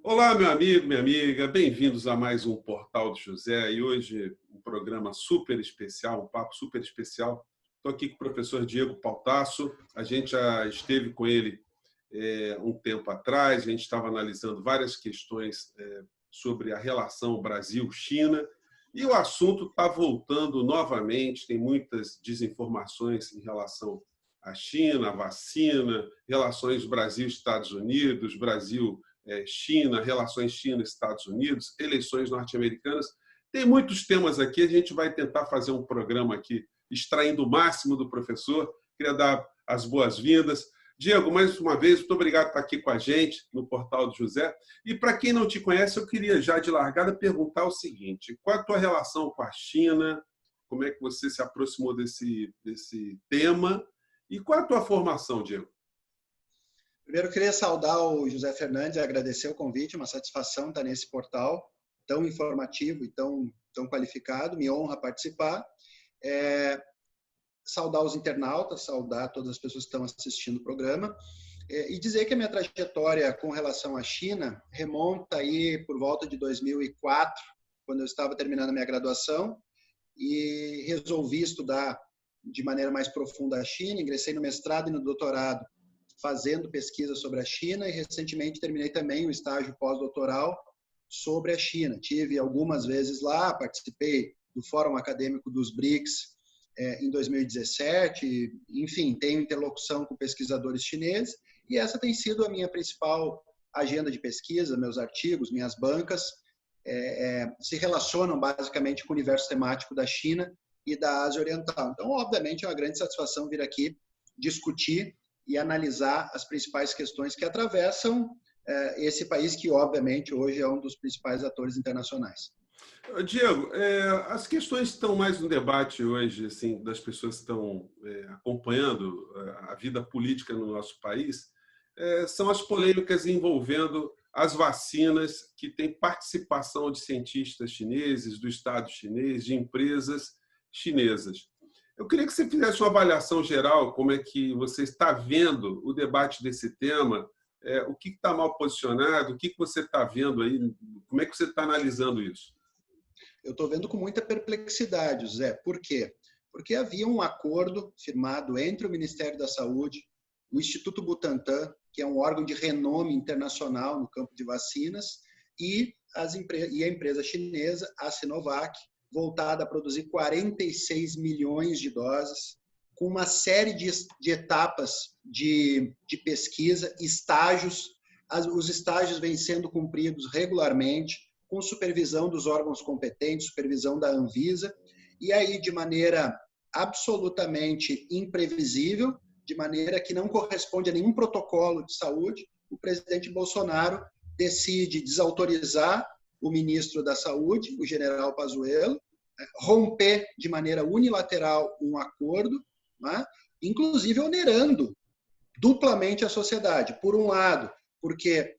Olá, meu amigo, minha amiga, bem-vindos a mais um Portal do José. E hoje um programa super especial, um papo super especial. Estou aqui com o professor Diego Pautasso. A gente já esteve com ele um tempo atrás, a gente estava analisando várias questões sobre a relação Brasil-China e o assunto está voltando novamente. Tem muitas desinformações em relação à China, à vacina, relações Brasil-Estados Unidos, Brasil China, relações China-Estados Unidos, eleições norte-americanas. Tem muitos temas aqui, a gente vai tentar fazer um programa aqui, extraindo o máximo do professor. Queria dar as boas-vindas. Diego, mais uma vez, muito obrigado por estar aqui com a gente no Portal do José. E para quem não te conhece, eu queria já de largada perguntar o seguinte: qual é a tua relação com a China? Como é que você se aproximou desse tema? E qual é a tua formação, Diego? Primeiro, eu queria saudar o José Fernandes e agradecer o convite, uma satisfação estar nesse portal tão informativo e tão qualificado, me honra participar. Saudar os internautas, saudar todas as pessoas que estão assistindo o programa e dizer que a minha trajetória com relação à China remonta aí por volta de 2004, quando eu estava terminando a minha graduação e resolvi estudar de maneira mais profunda a China, ingressei no mestrado e no doutorado fazendo pesquisa sobre a China e recentemente terminei também um estágio pós-doutoral sobre a China. Tive algumas vezes lá, participei do Fórum Acadêmico dos BRICS em 2017, enfim, tenho interlocução com pesquisadores chineses e essa tem sido a minha principal agenda de pesquisa, meus artigos, minhas bancas se relacionam basicamente com o universo temático da China e da Ásia Oriental. Então, obviamente, é uma grande satisfação vir aqui discutir e analisar as principais questões que atravessam esse país que, obviamente, hoje é um dos principais atores internacionais. Diego, as questões estão mais no debate hoje, assim, das pessoas que estão acompanhando a vida política no nosso país, são as polêmicas envolvendo as vacinas que têm participação de cientistas chineses, do Estado chinês, de empresas chinesas. Eu queria que você fizesse uma avaliação geral, como é que você está vendo o debate desse tema, o que está mal posicionado, o que você está vendo aí, como é que você está analisando isso? Eu estou vendo com muita perplexidade, Zé. Por quê? Porque havia um acordo firmado entre o Ministério da Saúde, o Instituto Butantan, que é um órgão de renome internacional no campo de vacinas, e a empresa chinesa, a Sinovac, voltada a produzir 46 milhões de doses, com uma série de etapas de pesquisa, estágios. Os estágios vêm sendo cumpridos regularmente, com supervisão dos órgãos competentes, supervisão da Anvisa, e aí de maneira absolutamente imprevisível, de maneira que não corresponde a nenhum protocolo de saúde, o presidente Bolsonaro decide desautorizar o ministro da Saúde, o general Pazuello, romper de maneira unilateral um acordo, né? Inclusive onerando duplamente a sociedade. Por um lado, porque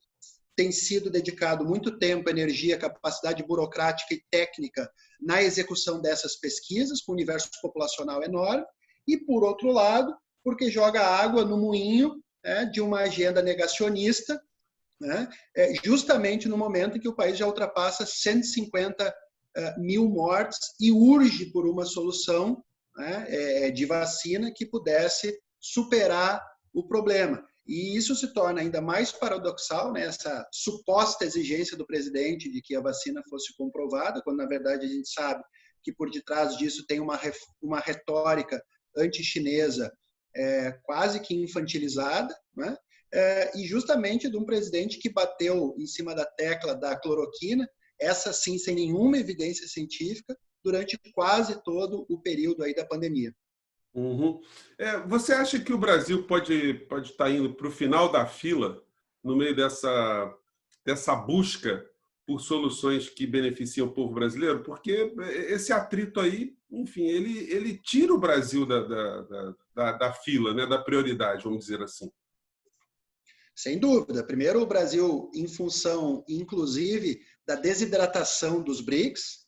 tem sido dedicado muito tempo, energia, capacidade burocrática e técnica na execução dessas pesquisas, com um universo populacional enorme, e, por outro lado, porque joga água no moinho de uma agenda negacionista, justamente no momento em que o país já ultrapassa 150 mil mortes e urge por uma solução de vacina que pudesse superar o problema. E isso se torna ainda mais paradoxal, essa suposta exigência do presidente de que a vacina fosse comprovada, quando, na verdade, a gente sabe que por detrás disso tem uma retórica anti-chinesa quase que infantilizada, e justamente de um presidente que bateu em cima da tecla da cloroquina, essa sim sem nenhuma evidência científica, durante quase todo o período aí da pandemia. Uhum. Você acha que o Brasil pode estar indo para o final da fila no meio dessa busca por soluções que beneficiam o povo brasileiro? Porque esse atrito aí, enfim, ele tira o Brasil da fila, da prioridade, vamos dizer assim. Sem dúvida. Primeiro, o Brasil, em função, inclusive, da desidratação dos BRICS,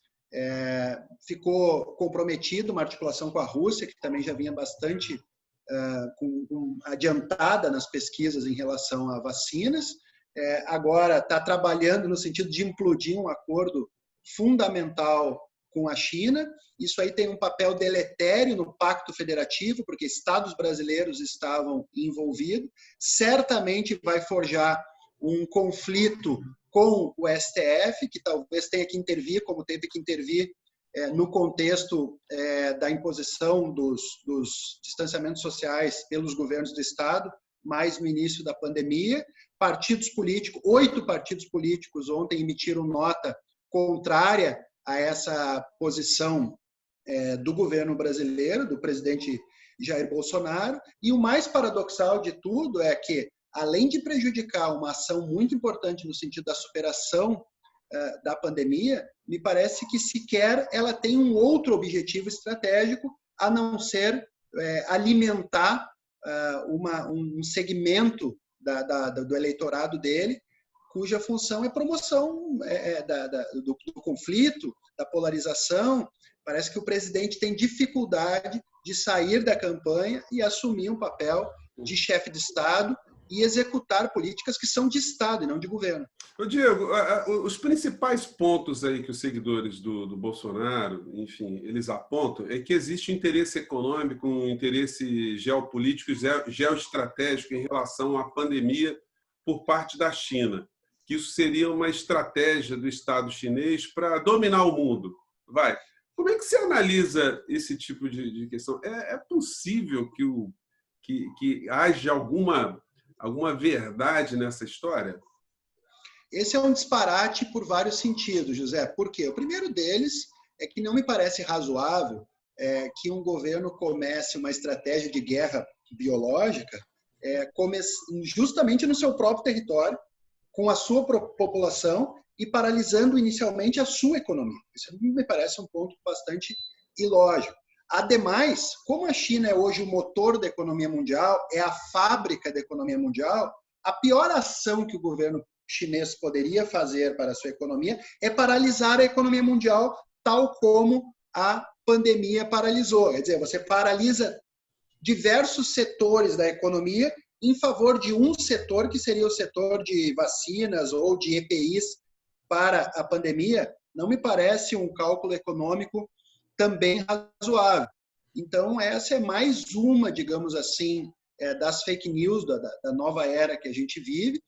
ficou comprometido uma articulação com a Rússia, que também já vinha bastante adiantada nas pesquisas em relação a vacinas, agora está trabalhando no sentido de implodir um acordo fundamental com a China. Isso aí tem um papel deletério no Pacto Federativo, porque estados brasileiros estavam envolvidos. Certamente vai forjar um conflito com o STF, que talvez tenha que intervir, como teve que intervir no contexto da imposição dos distanciamentos sociais pelos governos do Estado, mais no início da pandemia. Partidos políticos, 8 partidos políticos ontem emitiram nota contrária a essa posição do governo brasileiro, do presidente Jair Bolsonaro. E o mais paradoxal de tudo é que, além de prejudicar uma ação muito importante no sentido da superação da pandemia, me parece que sequer ela tem um outro objetivo estratégico a não ser alimentar um segmento do eleitorado dele, cuja função é promoção do conflito, da polarização. Parece que o presidente tem dificuldade de sair da campanha e assumir um papel de chefe de Estado e executar políticas que são de Estado e não de governo. Ô Diego, os principais pontos aí que os seguidores do Bolsonaro, enfim, eles apontam é que existe interesse econômico, um interesse geopolítico e geoestratégico em relação à pandemia por parte da China, que isso seria uma estratégia do Estado chinês para dominar o mundo. Como é que você analisa esse tipo de questão? É possível que haja alguma verdade nessa história? Esse é um disparate por vários sentidos, José. Por quê? O primeiro deles é que não me parece razoável que um governo comece uma estratégia de guerra biológica justamente no seu próprio território, com a sua população e paralisando inicialmente a sua economia. Isso me parece um ponto bastante ilógico. Ademais, como a China é hoje o motor da economia mundial, é a fábrica da economia mundial, a pior ação que o governo chinês poderia fazer para a sua economia é paralisar a economia mundial, tal como a pandemia paralisou. Quer dizer, você paralisa diversos setores da economia em favor de um setor, que seria o setor de vacinas ou de EPIs para a pandemia. Não me parece um cálculo econômico também razoável. Então, essa é mais uma, digamos assim, das fake news da nova era que a gente vive,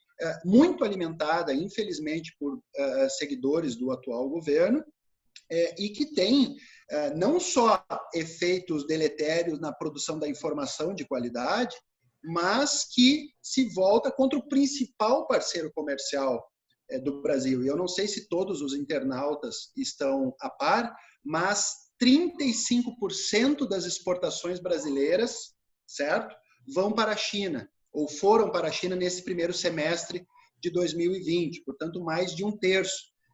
muito alimentada, infelizmente, por seguidores do atual governo, e que tem não só efeitos deletérios na produção da informação de qualidade, mas que se volta contra o principal parceiro comercial do Brasil. E eu não sei se todos os internautas estão a par, mas 35% das exportações brasileiras, certo, vão para a China, ou foram para a China nesse primeiro semestre de 2020, portanto, mais de 1/3,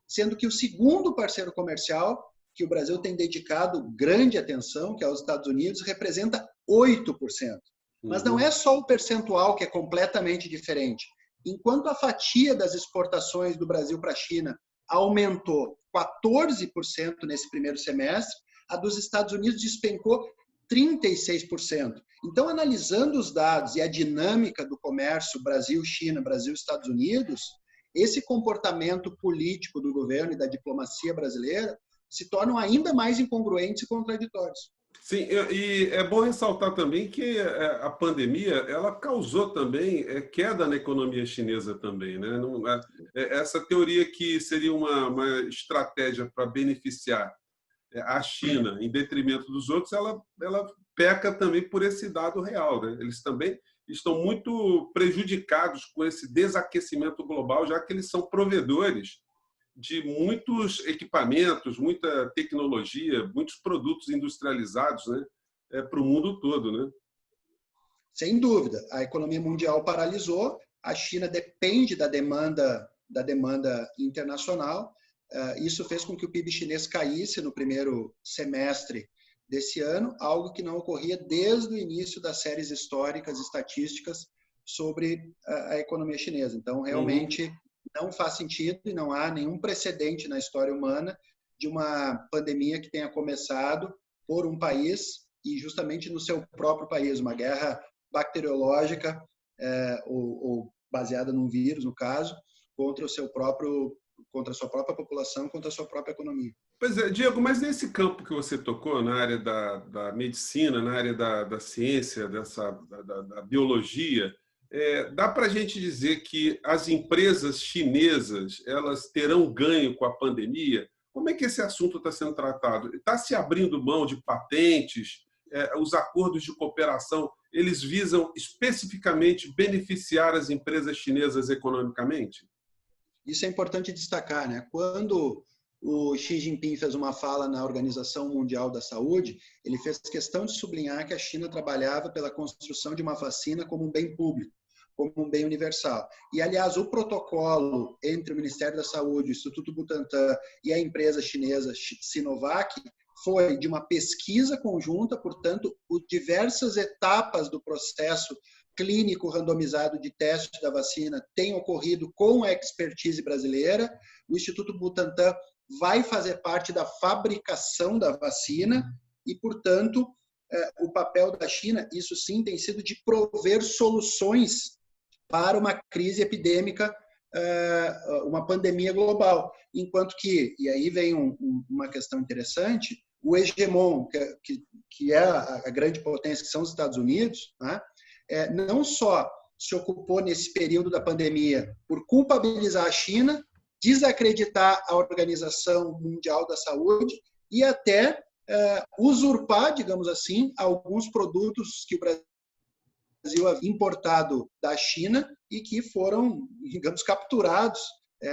sendo que o segundo parceiro comercial, que o Brasil tem dedicado grande atenção, que é os Estados Unidos, representa 8%. Mas não é só o percentual que é completamente diferente. Enquanto a fatia das exportações do Brasil para a China aumentou 14% nesse primeiro semestre, a dos Estados Unidos despencou 36%. Então, analisando os dados e a dinâmica do comércio Brasil-China, Brasil-Estados Unidos, esse comportamento político do governo e da diplomacia brasileira se tornam ainda mais incongruentes e contraditórios. Sim, e é bom ressaltar também que a pandemia ela causou também queda na economia chinesa também, né? Essa teoria que seria uma estratégia para beneficiar a China em detrimento dos outros, ela peca também por esse dado real, né? Eles também estão muito prejudicados com esse desaquecimento global, já que eles são provedores de muitos equipamentos, muita tecnologia, muitos produtos industrializados, né, para o mundo todo, né? Sem dúvida. A economia mundial paralisou, a China depende da demanda internacional. Isso fez com que o PIB chinês caísse no primeiro semestre desse ano, algo que não ocorria desde o início das séries históricas estatísticas sobre a economia chinesa. Então, realmente, não faz sentido e não há nenhum precedente na história humana de uma pandemia que tenha começado por um país e justamente no seu próprio país, uma guerra bacteriológica ou baseada num vírus, no caso, contra a sua própria população, contra a sua própria economia. Pois é, Diego, mas nesse campo que você tocou, na área da medicina, na área da ciência, da biologia, dá para a gente dizer que as empresas chinesas elas terão ganho com a pandemia? Como é que esse assunto está sendo tratado? Está se abrindo mão de patentes? Os acordos de cooperação, eles visam especificamente beneficiar as empresas chinesas economicamente? Isso é importante destacar, né? Quando o Xi Jinping fez uma fala na Organização Mundial da Saúde, ele fez questão de sublinhar que a China trabalhava pela construção de uma vacina como um bem público, como um bem universal. E, aliás, o protocolo entre o Ministério da Saúde, o Instituto Butantan e a empresa chinesa Sinovac foi de uma pesquisa conjunta, portanto, diversas etapas do processo clínico randomizado de teste da vacina têm ocorrido com a expertise brasileira. O Instituto Butantan vai fazer parte da fabricação da vacina e, portanto, o papel da China, isso sim, tem sido de prover soluções para uma crise epidêmica, uma pandemia global. Enquanto que, e aí vem uma questão interessante, o hegemon, que é a grande potência, que são os Estados Unidos, né, não só se ocupou nesse período da pandemia por culpabilizar a China, desacreditar a Organização Mundial da Saúde e até usurpar, digamos assim, alguns produtos que o Brasil havia importado da China e que foram, digamos, capturados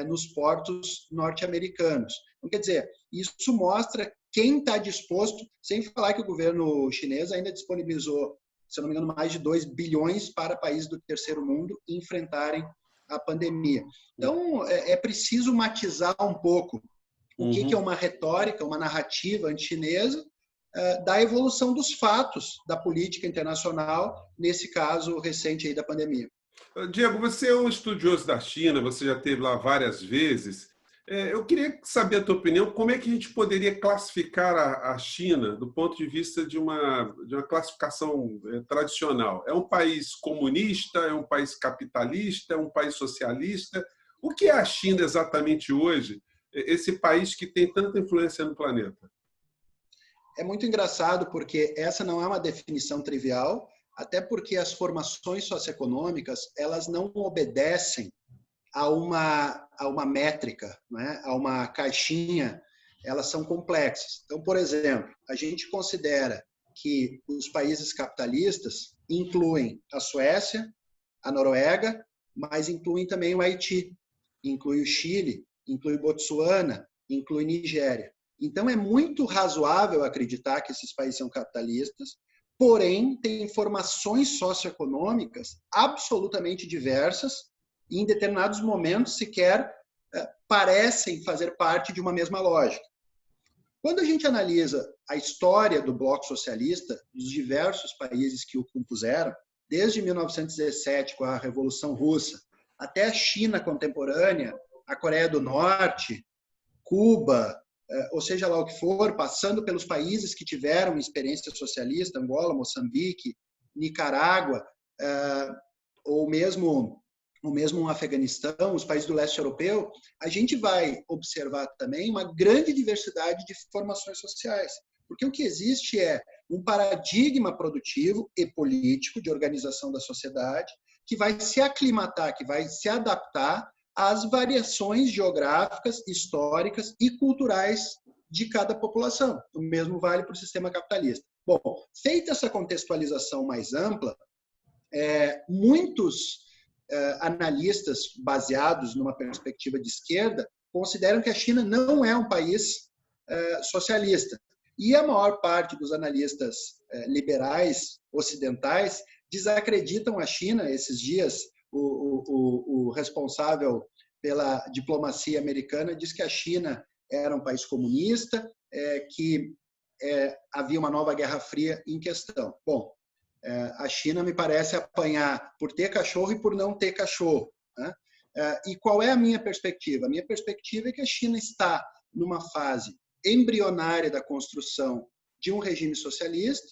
nos portos norte-americanos. Então, quer dizer, isso mostra quem está disposto, sem falar que o governo chinês ainda disponibilizou, se eu não me engano, mais de 2 bilhões para países do terceiro mundo enfrentarem a pandemia. Então, é preciso matizar um pouco o que é uma retórica, uma narrativa anti-chinesa, da evolução dos fatos da política internacional, nesse caso recente aí da pandemia. Diego, você é um estudioso da China, você já esteve lá várias vezes. Eu queria saber a tua opinião, como é que a gente poderia classificar a China do ponto de vista de uma classificação tradicional? É um país comunista? É um país capitalista? É um país socialista? O que é a China exatamente hoje, esse país que tem tanta influência no planeta? É muito engraçado porque essa não é uma definição trivial, até porque as formações socioeconômicas elas não obedecem a uma métrica, né? A uma caixinha, elas são complexas. Então, por exemplo, a gente considera que os países capitalistas incluem a Suécia, a Noruega, mas incluem também o Haiti, inclui o Chile, inclui Botsuana, inclui Nigéria. Então, é muito razoável acreditar que esses países são capitalistas, porém, têm formações socioeconômicas absolutamente diversas e, em determinados momentos, sequer parecem fazer parte de uma mesma lógica. Quando a gente analisa a história do bloco socialista, dos diversos países que o compuseram, desde 1917, com a Revolução Russa, até a China contemporânea, a Coreia do Norte, Cuba, ou seja lá o que for, passando pelos países que tiveram experiência socialista, Angola, Moçambique, Nicarágua, ou mesmo o Afeganistão, os países do leste europeu, a gente vai observar também uma grande diversidade de formações sociais. Porque o que existe é um paradigma produtivo e político de organização da sociedade que vai se aclimatar, que vai se adaptar às variações geográficas, históricas e culturais de cada população. O mesmo vale para o sistema capitalista. Bom, feita essa contextualização mais ampla, muitos analistas baseados numa perspectiva de esquerda consideram que a China não é um país socialista. E a maior parte dos analistas liberais ocidentais desacreditam a China. Esses dias, o responsável pela diplomacia americana diz que a China era um país comunista, que havia uma nova Guerra Fria em questão. Bom, a China me parece apanhar por ter cachorro e por não ter cachorro, né? E qual é a minha perspectiva? A minha perspectiva é que a China está numa fase embrionária da construção de um regime socialista.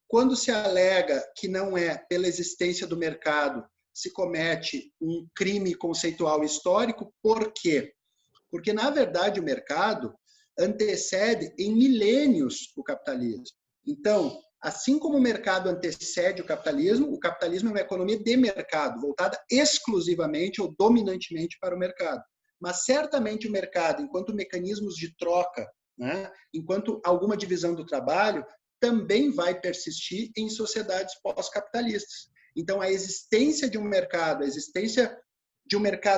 Quando se alega que não é pela existência do mercado, se comete um crime conceitual histórico. Por quê? Porque, na verdade, o mercado antecede em milênios o capitalismo. Então, assim como o mercado antecede o capitalismo é uma economia de mercado, voltada exclusivamente ou dominantemente para o mercado. Mas certamente o mercado, enquanto mecanismos de troca, né, enquanto alguma divisão do trabalho, também vai persistir em sociedades pós-capitalistas. Então, a existência de um mercado,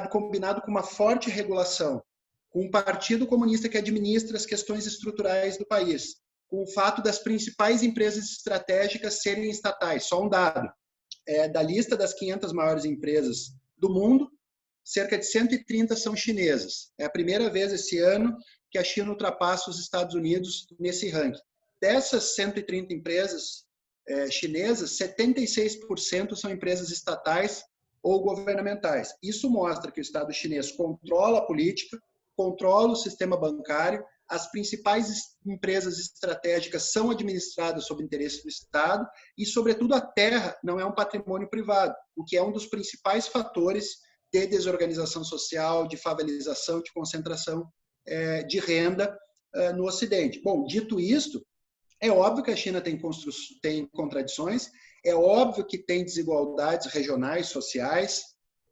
combinado com uma forte regulação, com um partido comunista que administra as questões estruturais do país, com o fato das principais empresas estratégicas serem estatais. Só um dado, da lista das 500 maiores empresas do mundo, cerca de 130 são chinesas. É a primeira vez esse ano que a China ultrapassa os Estados Unidos nesse ranking. Dessas 130 empresas chinesas, 76% são empresas estatais ou governamentais. Isso mostra que o Estado chinês controla a política, controla o sistema bancário, as principais empresas estratégicas são administradas sob interesse do Estado e, sobretudo, a terra não é um patrimônio privado, o que é um dos principais fatores de desorganização social, de favelização, de concentração de renda no Ocidente. Bom, dito isto, é óbvio que a China tem contradições, é óbvio que tem desigualdades regionais, sociais,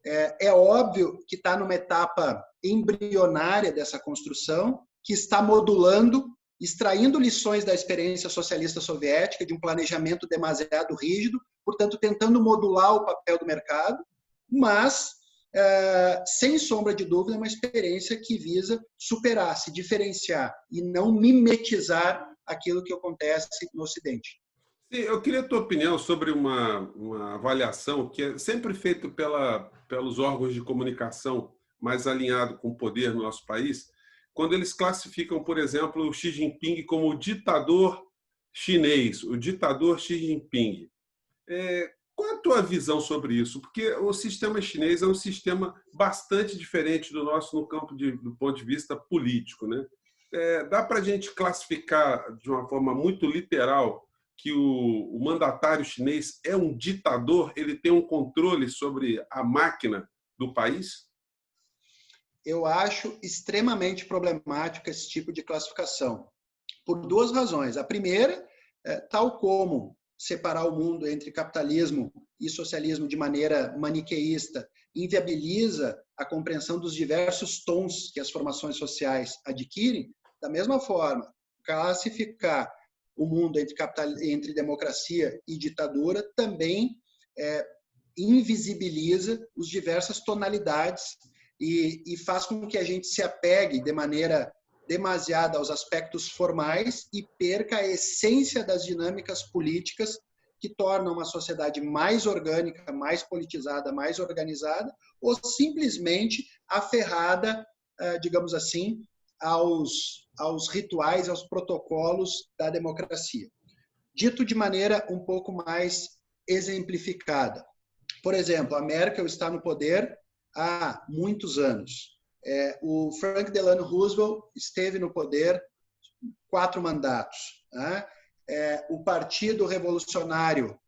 é óbvio que está numa etapa embrionária dessa construção, que está modulando, extraindo lições da experiência socialista soviética, de um planejamento demasiado rígido, portanto, tentando modular o papel do mercado, mas, sem sombra de dúvida, é uma experiência que visa superar, se diferenciar e não mimetizar aquilo que acontece no Ocidente. Sim, eu queria a tua opinião sobre uma avaliação que é sempre feita pelos órgãos de comunicação mais alinhados com o poder no nosso país, quando eles classificam, por exemplo, o Xi Jinping como o ditador chinês, o ditador Xi Jinping. Qual é a tua visão sobre isso? Porque o sistema chinês é um sistema bastante diferente do nosso no campo do ponto de vista político, né? Dá para a gente classificar de uma forma muito literal que o mandatário chinês é um ditador? Ele tem um controle sobre a máquina do país? Eu acho extremamente problemático esse tipo de classificação, por duas razões. A primeira, tal como separar o mundo entre capitalismo e socialismo de maneira maniqueísta inviabiliza a compreensão dos diversos tons que as formações sociais adquirem, da mesma forma, classificar o mundo entre democracia e ditadura também invisibiliza as diversas tonalidades e faz com que a gente se apegue de maneira demasiada aos aspectos formais e perca a essência das dinâmicas políticas que tornam uma sociedade mais orgânica, mais politizada, mais organizada, ou simplesmente aferrada, digamos assim, aos rituais, aos protocolos da democracia. Dito de maneira um pouco mais exemplificada. Por exemplo, a Merkel está no poder há muitos anos. O Franklin Delano Roosevelt esteve no poder 4 mandatos. Né? O Partido Revolucionário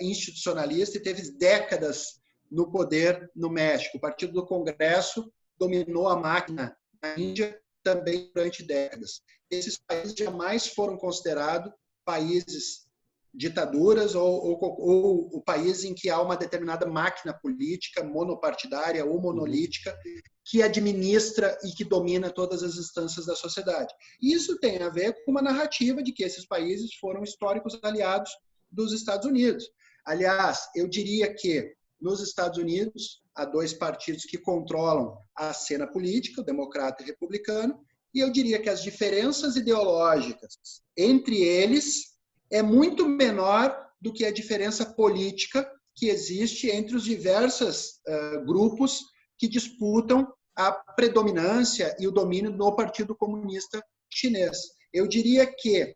Institucionalista teve décadas no poder no México. O Partido do Congresso dominou a máquina na Índia também durante décadas. Esses países jamais foram considerados países ditaduras ou países em que há uma determinada máquina política monopartidária ou monolítica que administra e que domina todas as instâncias da sociedade. Isso tem a ver com uma narrativa de que esses países foram históricos aliados dos Estados Unidos. Aliás, eu diria que nos Estados Unidos há 2 partidos que controlam a cena política, o democrata e o republicano, e eu diria que as diferenças ideológicas entre eles é muito menor do que a diferença política que existe entre os diversos grupos que disputam a predominância e o domínio no Partido Comunista Chinês. Eu diria que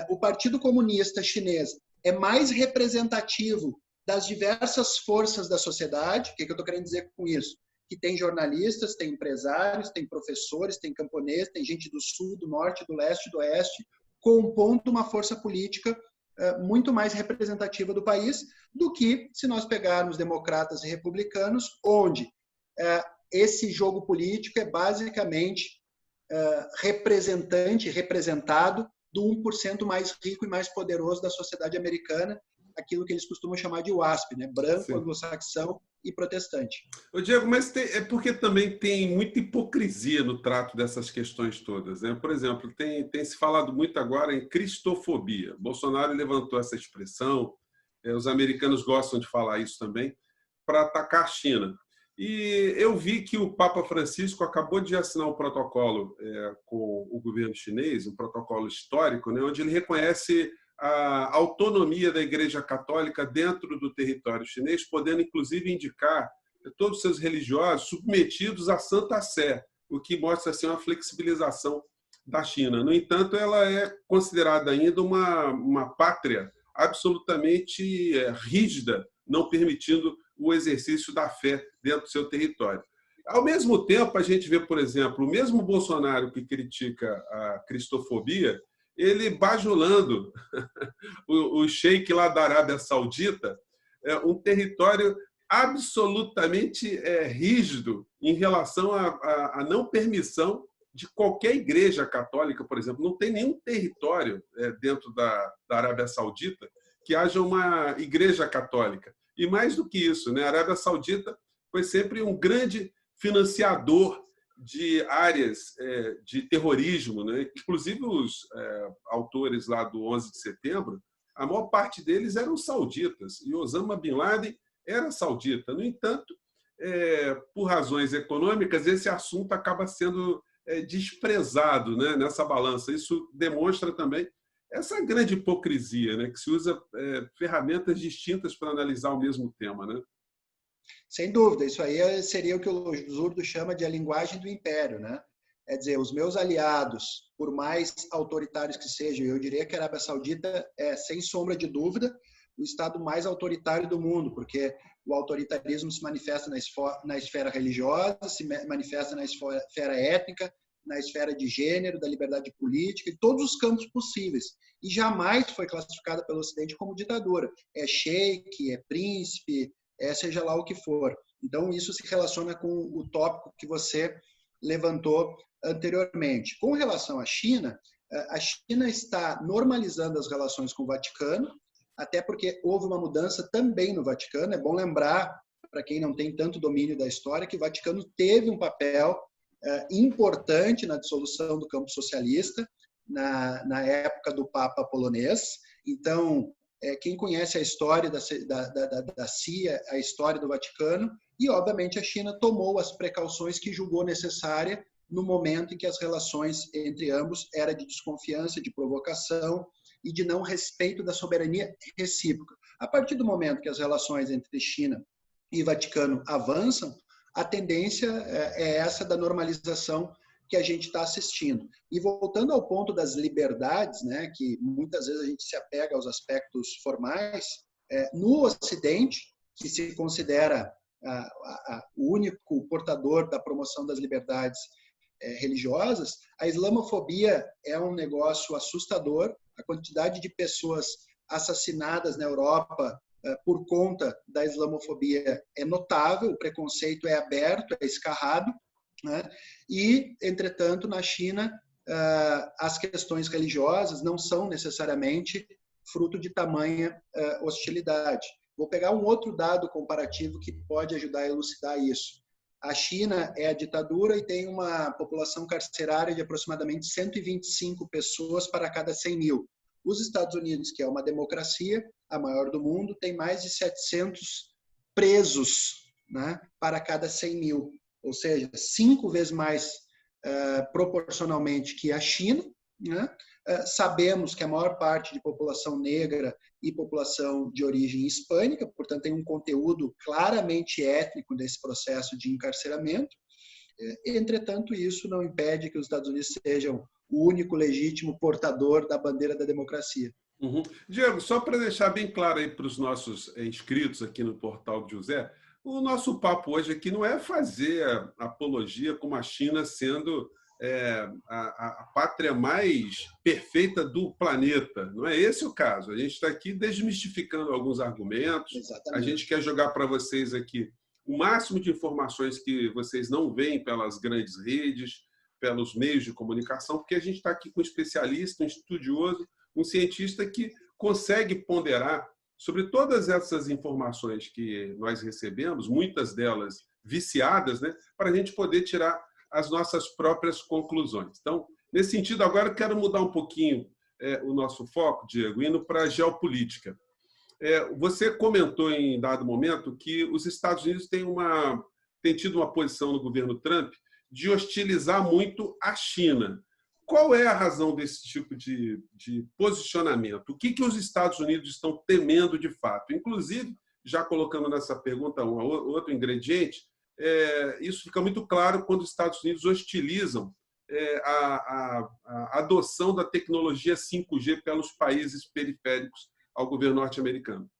o Partido Comunista Chinês é mais representativo das diversas forças da sociedade. O que eu estou querendo dizer com isso? Que tem jornalistas, tem empresários, tem professores, tem camponeses, tem gente do sul, do norte, do leste, do oeste, compondo uma força política muito mais representativa do país do que se nós pegarmos democratas e republicanos, onde esse jogo político é basicamente representado do 1% mais rico e mais poderoso da sociedade americana, aquilo que eles costumam chamar de WASP, né? Branco, anglo-saxão e protestante. Ô, Diego, mas é porque também tem muita hipocrisia no trato dessas questões todas, né? Por exemplo, tem se falado muito agora em cristofobia. Bolsonaro levantou essa expressão, os americanos gostam de falar isso também, para atacar a China. E eu vi que o Papa Francisco acabou de assinar um protocolo com o governo chinês, um protocolo histórico, né, onde ele reconhece a autonomia da Igreja Católica dentro do território chinês, podendo inclusive indicar todos os seus religiosos submetidos à Santa Sé, o que mostra assim, uma flexibilização da China. No entanto, ela é considerada ainda uma pátria absolutamente rígida, não permitindo o exercício da fé dentro do seu território. Ao mesmo tempo, a gente vê, por exemplo, o mesmo Bolsonaro que critica a cristofobia, ele bajulando o sheik lá da Arábia Saudita, um território absolutamente rígido em relação à não permissão de qualquer igreja católica, por exemplo. Não tem nenhum território dentro da Arábia Saudita que haja uma igreja católica. E mais do que isso, né? A Arábia Saudita foi sempre um grande financiador de áreas de terrorismo, né? Inclusive os autores lá do 11 de setembro, a maior parte deles eram sauditas, e Osama Bin Laden era saudita. No entanto, por razões econômicas, esse assunto acaba sendo desprezado, né, nessa balança. Isso demonstra também essa grande hipocrisia, né, que se usa ferramentas distintas para analisar o mesmo tema, né? Sem dúvida, isso aí seria o que o Zurdo chama de a linguagem do império, né? É dizer, os meus aliados, por mais autoritários que sejam, eu diria que a Arábia Saudita é, sem sombra de dúvida, o estado mais autoritário do mundo, porque o autoritarismo se manifesta na esfera religiosa, se manifesta na esfera étnica, na esfera de gênero, da liberdade política, em todos os campos possíveis. E jamais foi classificada pelo Ocidente como ditadura. É sheik, é príncipe, seja lá o que for. Então, isso se relaciona com o tópico que você levantou anteriormente. Com relação à China, a China está normalizando as relações com o Vaticano, até porque houve uma mudança também no Vaticano. É bom lembrar, para quem não tem tanto domínio da história, que o Vaticano teve um papel importante na dissolução do campo socialista, na época do Papa polonês. Então, quem conhece a história da CIA, a história do Vaticano, e, obviamente, a China tomou as precauções que julgou necessária no momento em que as relações entre ambos eram de desconfiança, de provocação e de não respeito da soberania recíproca. A partir do momento que as relações entre China e Vaticano avançam, a tendência é essa da normalização que a gente está assistindo. E voltando ao ponto das liberdades, né, que muitas vezes a gente se apega aos aspectos formais, no Ocidente, que se considera o único portador da promoção das liberdades religiosas, a islamofobia é um negócio assustador. A quantidade de pessoas assassinadas na Europa por conta da islamofobia é notável, o preconceito é aberto, é escarrado, né? E, entretanto, na China, as questões religiosas não são necessariamente fruto de tamanha hostilidade. Vou pegar um outro dado comparativo que pode ajudar a elucidar isso. A China é a ditadura e tem uma população carcerária de aproximadamente 125 pessoas para cada 100 mil. Os Estados Unidos, que é uma democracia, a maior do mundo, tem mais de 700 presos, né, para cada 100 mil. Ou seja, 5 vezes mais proporcionalmente que a China, né? Sabemos que a maior parte de população negra e população de origem hispânica, portanto, tem um conteúdo claramente étnico nesse processo de encarceramento. Entretanto, isso não impede que os Estados Unidos sejam o único legítimo portador da bandeira da democracia. Uhum. Diego, só para deixar bem claro aí para os nossos inscritos aqui no Portal de José, o nosso papo hoje aqui não é fazer apologia como a China sendo a pátria mais perfeita do planeta. Não é esse o caso. A gente está aqui desmistificando alguns argumentos. Exatamente. A gente quer jogar para vocês aqui o máximo de informações que vocês não veem pelas grandes redes, pelos meios de comunicação, porque a gente está aqui com um especialista, um estudioso, um cientista que consegue ponderar sobre todas essas informações que nós recebemos, muitas delas viciadas, né, para a gente poder tirar as nossas próprias conclusões. Então, nesse sentido, agora eu quero mudar um pouquinho o nosso foco, Diego, indo para a geopolítica. Você comentou em dado momento que os Estados Unidos têm tido uma posição no governo Trump de hostilizar muito a China. Qual é a razão desse tipo de posicionamento? O que os Estados Unidos estão temendo de fato? Inclusive, já colocando nessa pergunta um outro ingrediente, isso fica muito claro quando os Estados Unidos hostilizam a adoção da tecnologia 5G pelos países periféricos ao governo norte-americano.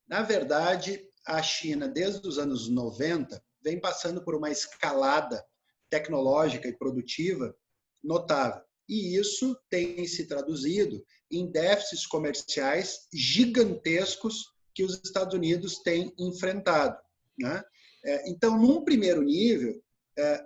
Na verdade, a China, desde os anos 90, vem passando por uma escalada tecnológica e produtiva notável. E isso tem se traduzido em déficits comerciais gigantescos que os Estados Unidos têm enfrentado, né? Então, num primeiro nível,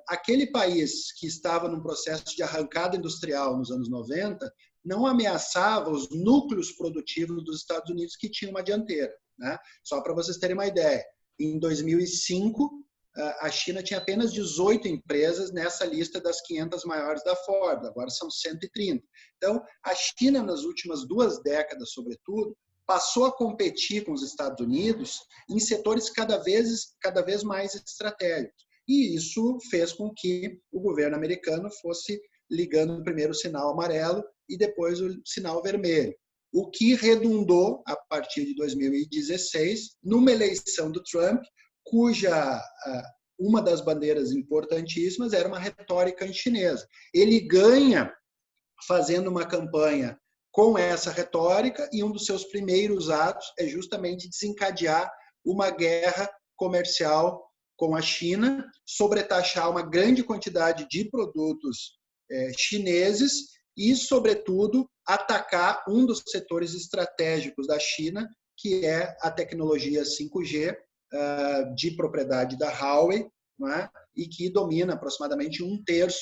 aquele país que estava num processo de arrancada industrial nos anos 90 não ameaçava os núcleos produtivos dos Estados Unidos que tinham uma dianteira, né? Só para vocês terem uma ideia, em 2005, a China tinha apenas 18 empresas nessa lista das 500 maiores da Forbes, agora são 130. Então, a China, nas últimas 2 décadas, sobretudo, passou a competir com os Estados Unidos em setores cada vez mais estratégicos. E isso fez com que o governo americano fosse ligando primeiro o sinal amarelo e depois o sinal vermelho. O que redundou, a partir de 2016, numa eleição do Trump, cuja uma das bandeiras importantíssimas era uma retórica chinesa. Ele ganha fazendo uma campanha com essa retórica e um dos seus primeiros atos é justamente desencadear uma guerra comercial com a China, sobretaxar uma grande quantidade de produtos chineses e, sobretudo, atacar um dos setores estratégicos da China, que é a tecnologia 5G, de propriedade da Huawei, não é? E que domina aproximadamente 1/3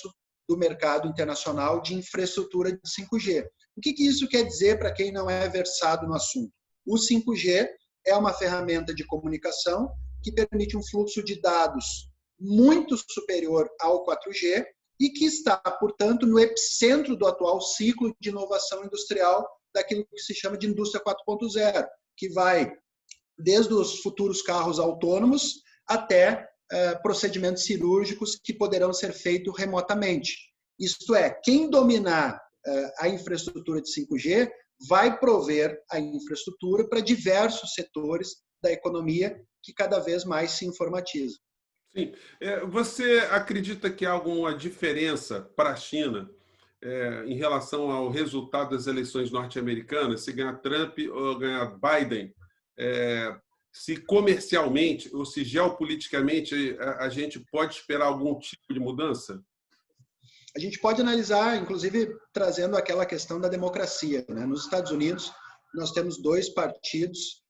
do mercado internacional de infraestrutura de 5G. O que isso quer dizer para quem não é versado no assunto? O 5G é uma ferramenta de comunicação que permite um fluxo de dados muito superior ao 4G e que está, portanto, no epicentro do atual ciclo de inovação industrial daquilo que se chama de indústria 4.0, que vai desde os futuros carros autônomos até procedimentos cirúrgicos que poderão ser feitos remotamente. Isto é, quem dominar a infraestrutura de 5G vai prover a infraestrutura para diversos setores da economia que cada vez mais se informatizam. Sim. Você acredita que há alguma diferença para a China em relação ao resultado das eleições norte-americanas, se ganhar Trump ou ganhar Biden? Se comercialmente ou se geopoliticamente a gente pode esperar algum tipo de mudança? A gente pode analisar, inclusive, trazendo aquela questão da democracia, né? Nos Estados Unidos, nós temos 2 partidos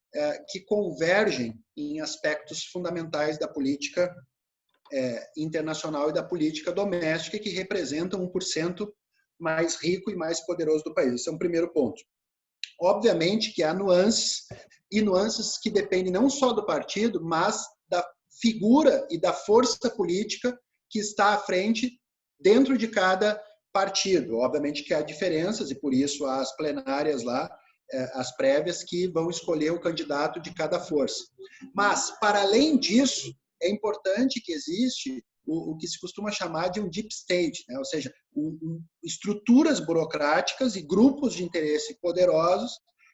que convergem em aspectos fundamentais da política internacional e da política doméstica, que representam 1% mais rico e mais poderoso do país. Esse é um primeiro ponto. Obviamente que há nuances, e nuances que dependem não só do partido, mas da figura e da força política que está à frente dentro de cada partido. Obviamente que há diferenças, e por isso há as plenárias lá, as prévias, que vão escolher o candidato de cada força. Mas, para além disso, é importante que existe o que se costuma chamar de um deep state, né? Ou seja, estruturas burocráticas e grupos de interesse poderosos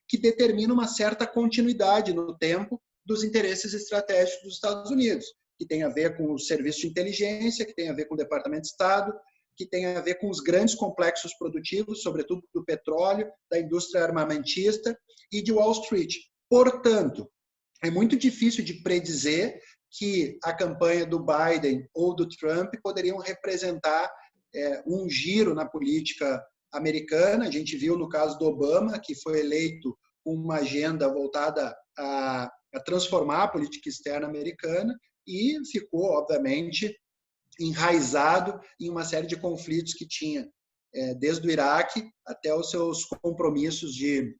que determinam uma certa continuidade no tempo dos interesses estratégicos dos Estados Unidos, que tem a ver com o serviço de inteligência, que tem a ver com o Departamento de Estado, que tem a ver com os grandes complexos produtivos, sobretudo do petróleo, da indústria armamentista e de Wall Street. Portanto, é muito difícil de predizer que a campanha do Biden ou do Trump poderiam representar um giro na política americana. A gente viu no caso do Obama, que foi eleito com uma agenda voltada a transformar a política externa americana e ficou, obviamente, enraizado em uma série de conflitos que tinha, desde o Iraque até os seus compromissos de,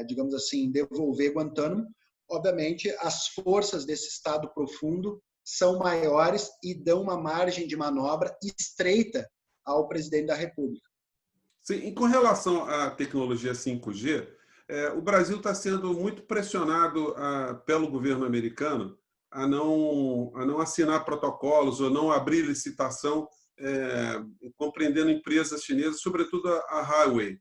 digamos assim, devolver Guantánamo. Obviamente, as forças desse Estado profundo são maiores e dão uma margem de manobra estreita ao presidente da República. Sim, e com relação à tecnologia 5G, o Brasil está sendo muito pressionado pelo governo americano a não assinar protocolos ou não abrir licitação, compreendendo empresas chinesas, sobretudo a Huawei.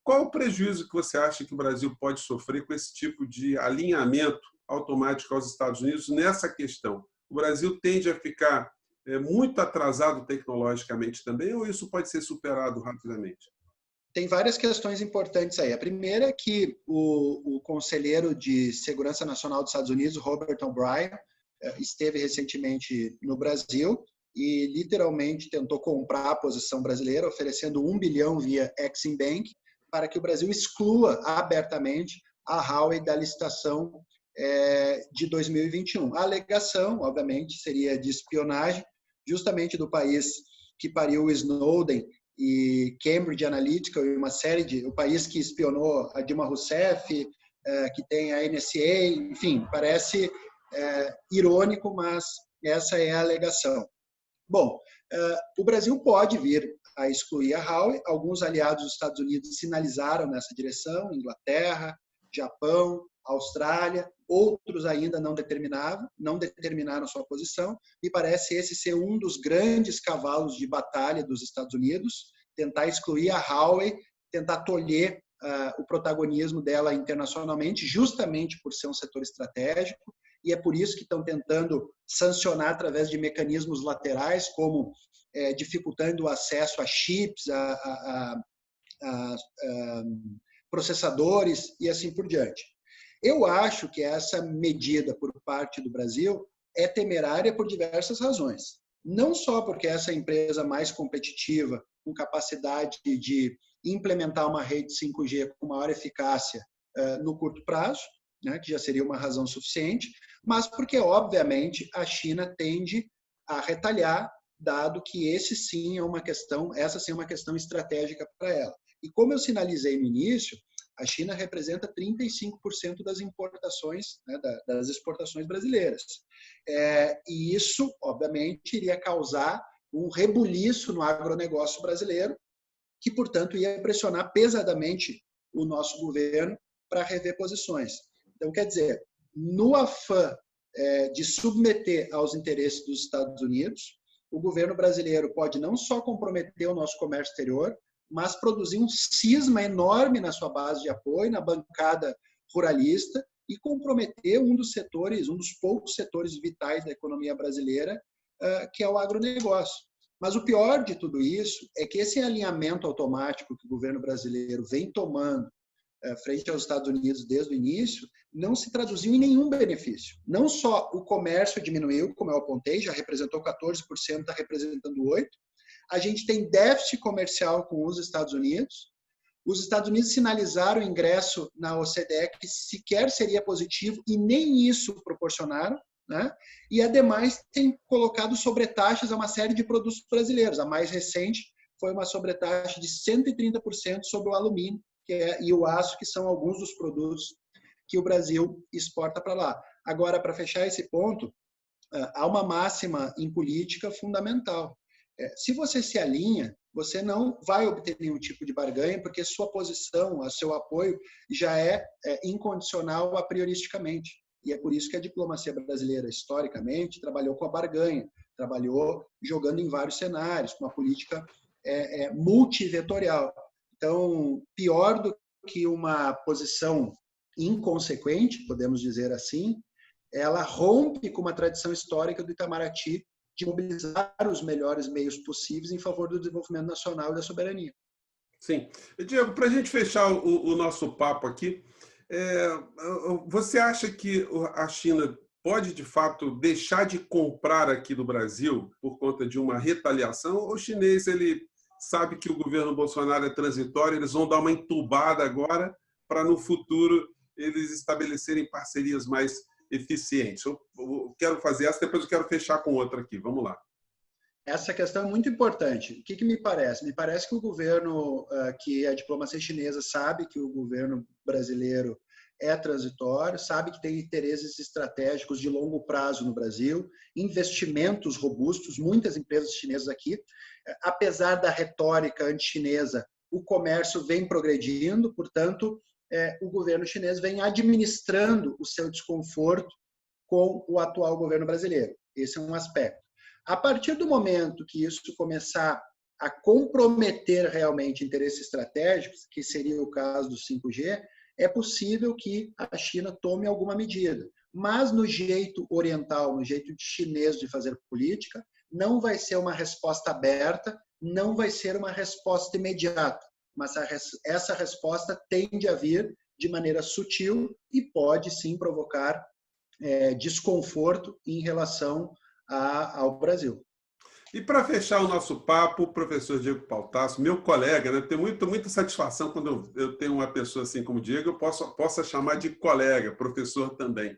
Qual o prejuízo que você acha que o Brasil pode sofrer com esse tipo de alinhamento automático aos Estados Unidos nessa questão? O Brasil tende a ficar muito atrasado tecnologicamente também, ou isso pode ser superado rapidamente? Tem várias questões importantes aí. A primeira é que o conselheiro de Segurança Nacional dos Estados Unidos, Robert O'Brien, esteve recentemente no Brasil e literalmente tentou comprar a posição brasileira, oferecendo 1 bilhão via Exim Bank, para que o Brasil exclua abertamente a Huawei da licitação de 2021. A alegação, obviamente, seria de espionagem, justamente do país que pariu o Snowden e Cambridge Analytica, e uma série de... o país que espionou a Dilma Rousseff, que tem a NSA, enfim, parece irônico, mas essa é a alegação. Bom, o Brasil pode vir a excluir a Huawei. Alguns aliados dos Estados Unidos sinalizaram nessa direção, Inglaterra, Japão, Austrália, outros ainda não determinaram sua posição. Me parece esse ser um dos grandes cavalos de batalha dos Estados Unidos, tentar excluir a Huawei, tentar tolher o protagonismo dela internacionalmente, justamente por ser um setor estratégico, e é por isso que estão tentando sancionar através de mecanismos laterais, como dificultando o acesso a chips, a processadores e assim por diante. Eu acho que essa medida por parte do Brasil é temerária por diversas razões. Não só porque essa empresa mais competitiva, com capacidade de implementar uma rede 5G com maior eficácia no curto prazo, né, que já seria uma razão suficiente, mas porque, obviamente, a China tende a retalhar, dado que essa sim é uma questão estratégica para ela. E como eu sinalizei no início, a China representa 35% das importações, né, das exportações brasileiras. E isso, obviamente, iria causar um rebuliço no agronegócio brasileiro, que, portanto, ia pressionar pesadamente o nosso governo para rever posições. Então, quer dizer, no afã de submeter aos interesses dos Estados Unidos, o governo brasileiro pode não só comprometer o nosso comércio exterior, mas produzir um cisma enorme na sua base de apoio, na bancada ruralista, e comprometer um dos poucos setores vitais da economia brasileira, que é o agronegócio. Mas o pior de tudo isso é que esse alinhamento automático que o governo brasileiro vem tomando frente aos Estados Unidos desde o início, não se traduziu em nenhum benefício. Não só o comércio diminuiu, como eu apontei, já representou 14%, está representando 8%. A gente tem déficit comercial com os Estados Unidos. Os Estados Unidos sinalizaram o ingresso na OCDE, que sequer seria positivo, e nem isso proporcionaram, né? E, ademais, tem colocado sobretaxas a uma série de produtos brasileiros. A mais recente foi uma sobretaxa de 130% sobre o alumínio e o aço, que são alguns dos produtos que o Brasil exporta para lá. Agora, para fechar esse ponto, há uma máxima em política fundamental. Se você se alinha, você não vai obter nenhum tipo de barganha, porque sua posição, seu apoio já é incondicional a prioristicamente. E é por isso que a diplomacia brasileira, historicamente, trabalhou com a barganha, trabalhou jogando em vários cenários, com uma política multivetorial. Então, pior do que uma posição inconsequente, podemos dizer assim, ela rompe com uma tradição histórica do Itamaraty de mobilizar os melhores meios possíveis em favor do desenvolvimento nacional e da soberania. Sim. Diego, para a gente fechar o nosso papo aqui, você acha que a China pode, de fato, deixar de comprar aqui no Brasil por conta de uma retaliação? Ou o chinês ele sabe que o governo Bolsonaro é transitório, eles vão dar uma entubada agora para, no futuro, eles estabelecerem parcerias mais eficientes? Eu quero fazer essa, depois eu quero fechar com outra aqui. Vamos lá. Essa questão é muito importante. O que me parece? Me parece que o governo, que a diplomacia chinesa sabe que o governo brasileiro é transitório, sabe que tem interesses estratégicos de longo prazo no Brasil, investimentos robustos, muitas empresas chinesas aqui. Apesar da retórica anti-chinesa, o comércio vem progredindo, portanto, o governo chinês vem administrando o seu desconforto com o atual governo brasileiro. Esse é um aspecto. A partir do momento que isso começar a comprometer realmente interesses estratégicos, que seria o caso do 5G, é possível que a China tome alguma medida. Mas no jeito oriental, no jeito chinês de fazer política, não vai ser uma resposta aberta, não vai ser uma resposta imediata. Mas essa resposta tende a vir de maneira sutil e pode sim provocar desconforto em relação ao Brasil. E para fechar o nosso papo, o professor Diego Pautasso, meu colega, né? Eu tenho muita satisfação quando eu tenho uma pessoa assim como o Diego, eu posso chamar de colega, professor também.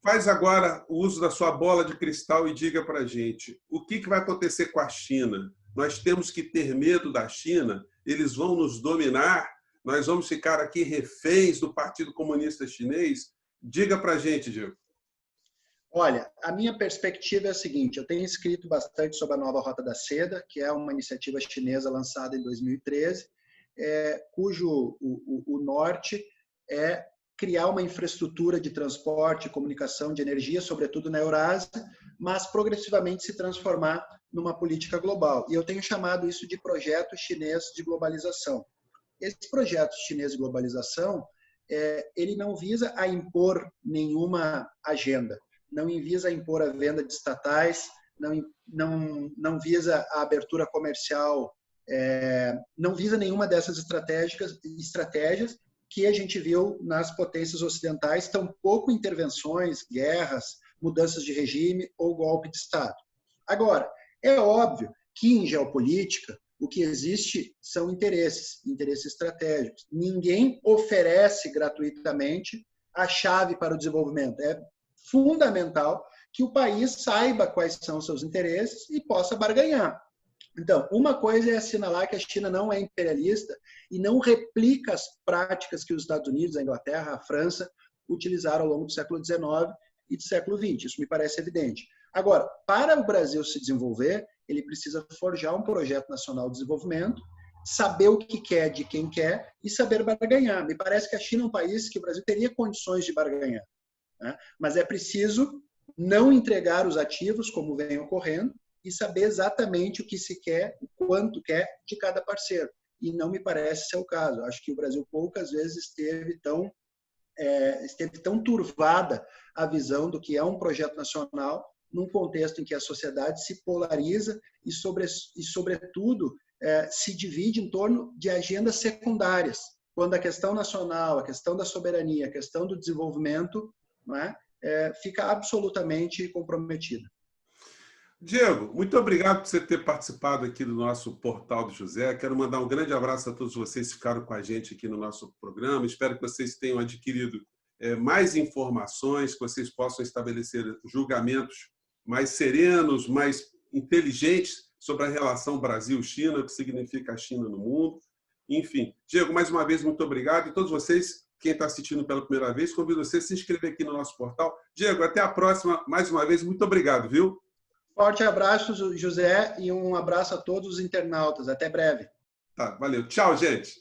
Faz agora o uso da sua bola de cristal e diga para a gente o que vai acontecer com a China. Nós temos que ter medo da China, eles vão nos dominar, nós vamos ficar aqui reféns do Partido Comunista Chinês? Diga para a gente, Diego. Olha, a minha perspectiva é a seguinte, eu tenho escrito bastante sobre a Nova Rota da Seda, que é uma iniciativa chinesa lançada em 2013, cujo o norte é criar uma infraestrutura de transporte, comunicação, de energia, sobretudo na Eurásia, mas progressivamente se transformar numa política global. E eu tenho chamado isso de projeto chinês de globalização. Esse projeto chinês de globalização, ele não visa a impor nenhuma agenda, não visa impor a venda de estatais, não visa a abertura comercial, não visa nenhuma dessas estratégias que a gente viu nas potências ocidentais, tampouco intervenções, guerras, mudanças de regime ou golpe de Estado. Agora, é óbvio que em geopolítica o que existe são interesses estratégicos. Ninguém oferece gratuitamente a chave para o desenvolvimento. É fundamental que o país saiba quais são seus interesses e possa barganhar. Então, uma coisa é assinalar que a China não é imperialista e não replica as práticas que os Estados Unidos, a Inglaterra, a França utilizaram ao longo do século XIX e do século XX. Isso me parece evidente. Agora, para o Brasil se desenvolver, ele precisa forjar um projeto nacional de desenvolvimento, saber o que quer de quem quer e saber barganhar. Me parece que a China é um país que o Brasil teria condições de barganhar, né? Mas é preciso não entregar os ativos, como vem ocorrendo, e saber exatamente o que se quer, o quanto quer de cada parceiro. E não me parece ser o caso. Acho que o Brasil poucas vezes esteve tão turvada a visão do que é um projeto nacional num contexto em que a sociedade se polariza e sobretudo, se divide em torno de agendas secundárias, quando a questão nacional, a questão da soberania, a questão do desenvolvimento, não é, fica absolutamente comprometida. Diego, muito obrigado por você ter participado aqui do nosso Portal do José. Quero mandar um grande abraço a todos vocês que ficaram com a gente aqui no nosso programa. Espero que vocês tenham adquirido mais informações, que vocês possam estabelecer julgamentos mais serenos, mais inteligentes sobre a relação Brasil-China, o que significa a China no mundo. Enfim, Diego, mais uma vez, muito obrigado. E todos vocês, quem está assistindo pela primeira vez, convido você a se inscrever aqui no nosso portal. Diego, até a próxima. Mais uma vez, muito obrigado, viu? Forte abraço, José, e um abraço a todos os internautas. Até breve. Tá, valeu. Tchau, gente.